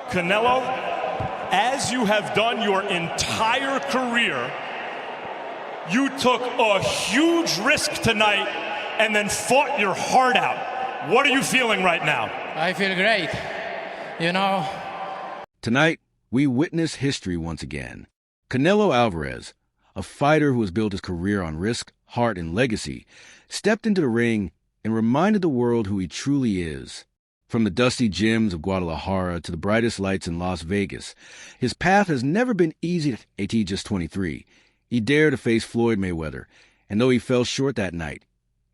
Canelo, as you have done your entire career, you took a huge risk tonight and then fought your heart out. What are you feeling right now? I feel great. You know. Tonight, we witness history once again. Canelo Alvarez, a fighter who has built his career on risk, heart, and legacy, stepped into the ring and reminded the world who he truly is. From the dusty gyms of Guadalajara to the brightest lights in Las Vegas, his path has never been easy. At just 23, he dared to face Floyd Mayweather, and though he fell short that night,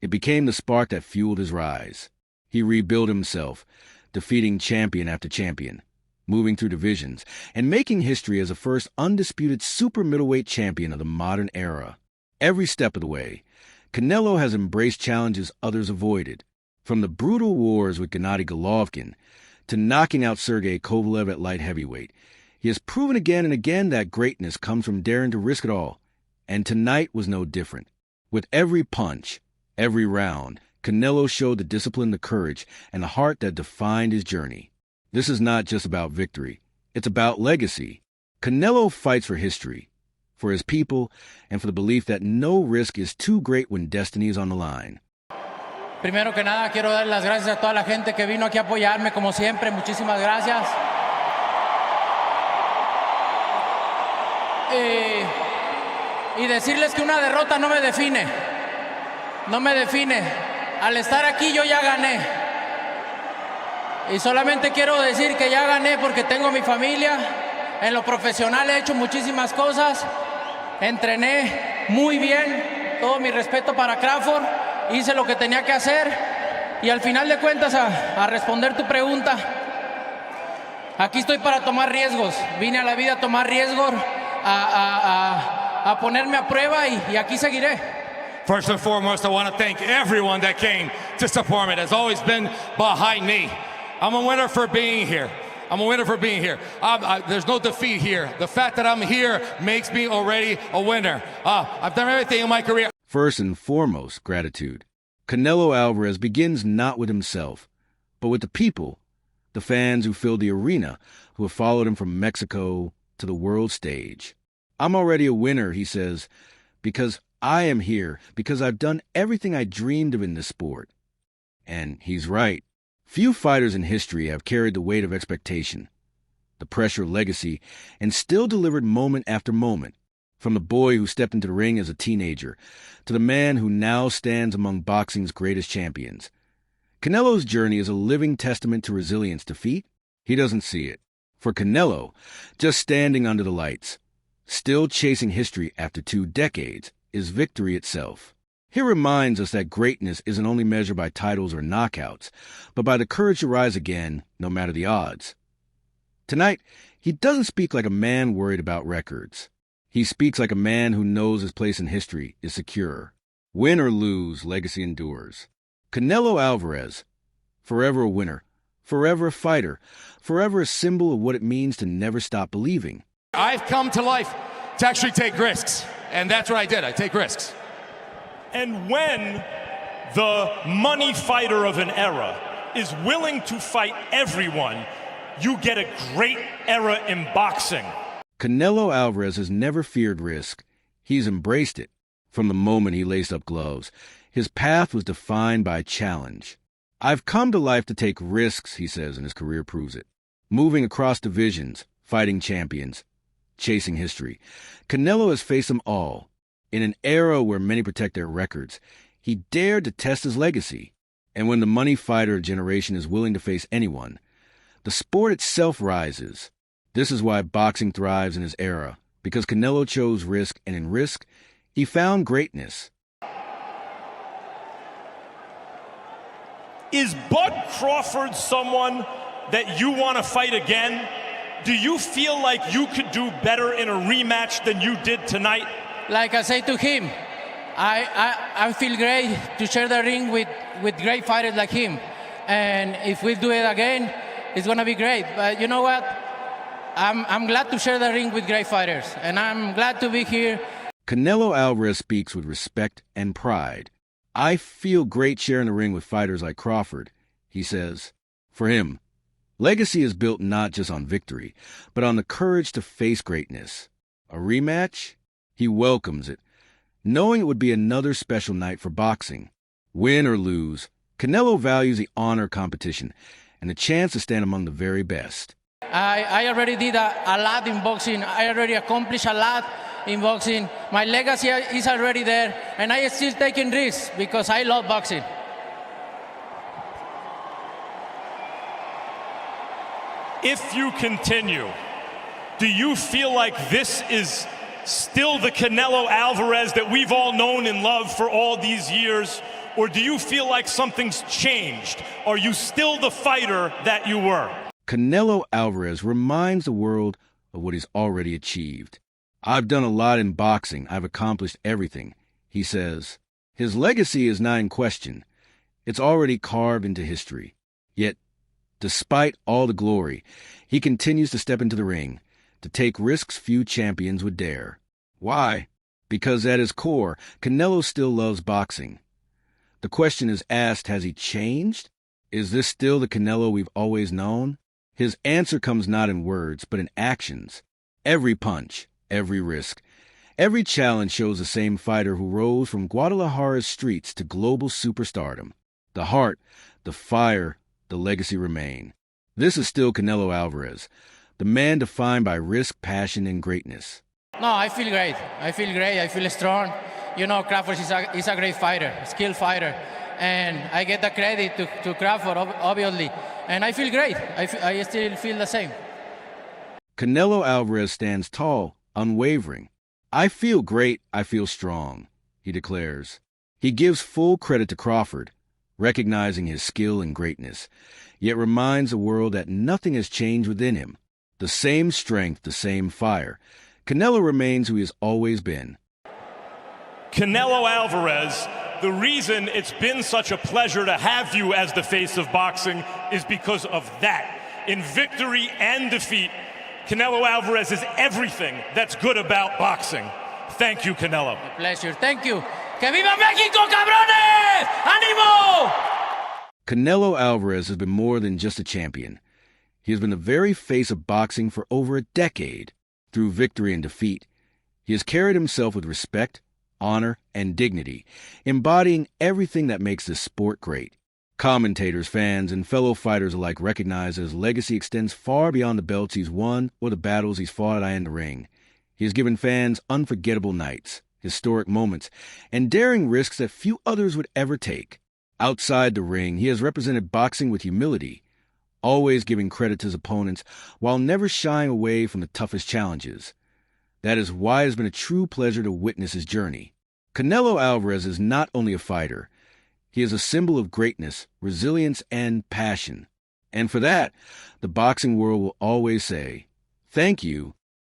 it became the spark that fueled his rise. He rebuilt himself, defeating champion after champion, moving through divisions, and making history as the first undisputed super middleweight champion of the modern era. Every step of the way, Canelo has embraced challenges others avoided, from the brutal wars with Gennady Golovkin to knocking out Sergey Kovalev at light heavyweight. He has proven again and again that greatness comes from daring to risk it all, and tonight was no different. With every punch, every round, Canelo showed the discipline, the courage, and the heart that defined his journey. This is not just about victory. It's about legacy. Canelo fights for history, for his people, and for the belief that no risk is too great when destiny is on the line. Primero que nada, quiero dar las gracias a toda la gente que vino aquí a apoyarme, como siempre. Muchísimas gracias. Y decirles que una derrota no me define. No me define. Al estar aquí yo ya gané. Y solamente quiero decir que ya gané porque tengo mi familia. En lo profesional he hecho muchísimas cosas. Entrené muy bien. Todo mi respeto para Crawford. Hice lo que tenía que hacer. Y al final de cuentas, a responder tu pregunta, aquí estoy para tomar riesgos. Vine a la vida a tomar riesgos, a ponerme a prueba y aquí seguiré. First and foremost, I want to thank everyone that came to support me, that's always been behind me. I'm a winner for being here. I'm a winner for being here. There's no defeat here. The fact that I'm here makes me already a winner. I've done everything in my career. First and foremost, gratitude. Canelo Alvarez begins not with himself, but with the people, the fans who filled the arena, who have followed him from Mexico to the world stage. I'm already a winner, he says, because I am here, because I've done everything I dreamed of in this sport. And he's right. Few fighters in history have carried the weight of expectation, the pressure of legacy, and still delivered moment after moment. From the boy who stepped into the ring as a teenager to the man who now stands among boxing's greatest champions. Canelo's journey is a living testament to resilience. Defeat? He doesn't see it. For Canelo, just standing under the lights, still chasing history after 2 decades, is victory itself. He reminds us that greatness isn't only measured by titles or knockouts, but by the courage to rise again, no matter the odds. Tonight, he doesn't speak like a man worried about records. He speaks like a man who knows his place in history is secure. Win or lose, legacy endures. Canelo Alvarez, forever a winner, forever a fighter, forever a symbol of what it means to never stop believing. I've come to life to actually take risks, and that's what I did. I take risks. And when the money fighter of an era is willing to fight everyone, you get a great era in boxing. Canelo Alvarez has never feared risk. He's embraced it. From the moment he laced up gloves, his path was defined by challenge. I've come to life to take risks, he says, and his career proves it. Moving across divisions, fighting champions, chasing history. Canelo has faced them all. In an era where many protect their records, he dared to test his legacy. And when the money fighter generation is willing to face anyone, the sport itself rises. This is why boxing thrives in his era, because Canelo chose risk, and in risk, he found greatness. Is Bud Crawford someone that you want to fight again? Do you feel like you could do better in a rematch than you did tonight? Like I say to him, I feel great to share the ring with great fighters like him. And if we do it again, it's going to be great. But you know what? I'm glad to share the ring with great fighters, and I'm glad to be here. Canelo Alvarez speaks with respect and pride. I feel great sharing the ring with fighters like Crawford, he says. For him, Legacy is built not just on victory, but on the courage to face greatness. A rematch? He welcomes it, knowing it would be another special night for boxing. Win or lose, Canelo values the honor competition and the chance to stand among the very best. I already did a lot in boxing. I already accomplished a lot in boxing. My legacy is already there, and I am still taking risks because I love boxing. If you continue, do you feel like this is still the Canelo Alvarez that we've all known and loved for all these years? Or do you feel like something's changed? Are you still the fighter that you were? Canelo Alvarez reminds the world of what he's already achieved. I've done a lot in boxing. I've accomplished everything, he says. His legacy is not in question. It's already carved into history. Yet, despite all the glory, he continues to step into the ring, to take risks few champions would dare. Why? Because at his core, Canelo still loves boxing. The question is asked, has he changed? Is this still the Canelo we've always known? His answer comes not in words, but in actions. Every punch, every risk, every challenge shows the same fighter who rose from Guadalajara's streets to global superstardom. The heart, the fire, the legacy remain. This is still Canelo Alvarez, the man defined by risk, passion, and greatness. No, I feel great. I feel strong. You know, Crawford is a great fighter, a skilled fighter. And I get the credit to Crawford, obviously. And I feel great. I still feel the same. Canelo Alvarez stands tall, unwavering. I feel great, I feel strong, he declares. He gives full credit to Crawford, recognizing his skill and greatness, yet reminds the world that nothing has changed within him. The same strength, the same fire. Canelo remains who he has always been. Canelo Alvarez, the reason it's been such a pleasure to have you as the face of boxing is because of that. In victory and defeat, Canelo Alvarez is everything that's good about boxing. Thank you, Canelo. A pleasure. Thank you. ¡Que viva México, cabrones! ¡Ánimo! Canelo Alvarez has been more than just a champion. He has been the very face of boxing for over a decade. Through victory and defeat, he has carried himself with respect, honor, and dignity, embodying everything that makes this sport great. Commentators, fans, and fellow fighters alike recognize that his legacy extends far beyond the belts he's won or the battles he's fought in the ring. He has given fans unforgettable nights, historic moments, and daring risks that few others would ever take. Outside the ring, he has represented boxing with humility, always giving credit to his opponents while never shying away from the toughest challenges. That is why it has been a true pleasure to witness his journey. Canelo Alvarez is not only a fighter, he is a symbol of greatness, resilience, and passion. And for that, the boxing world will always say, thank you,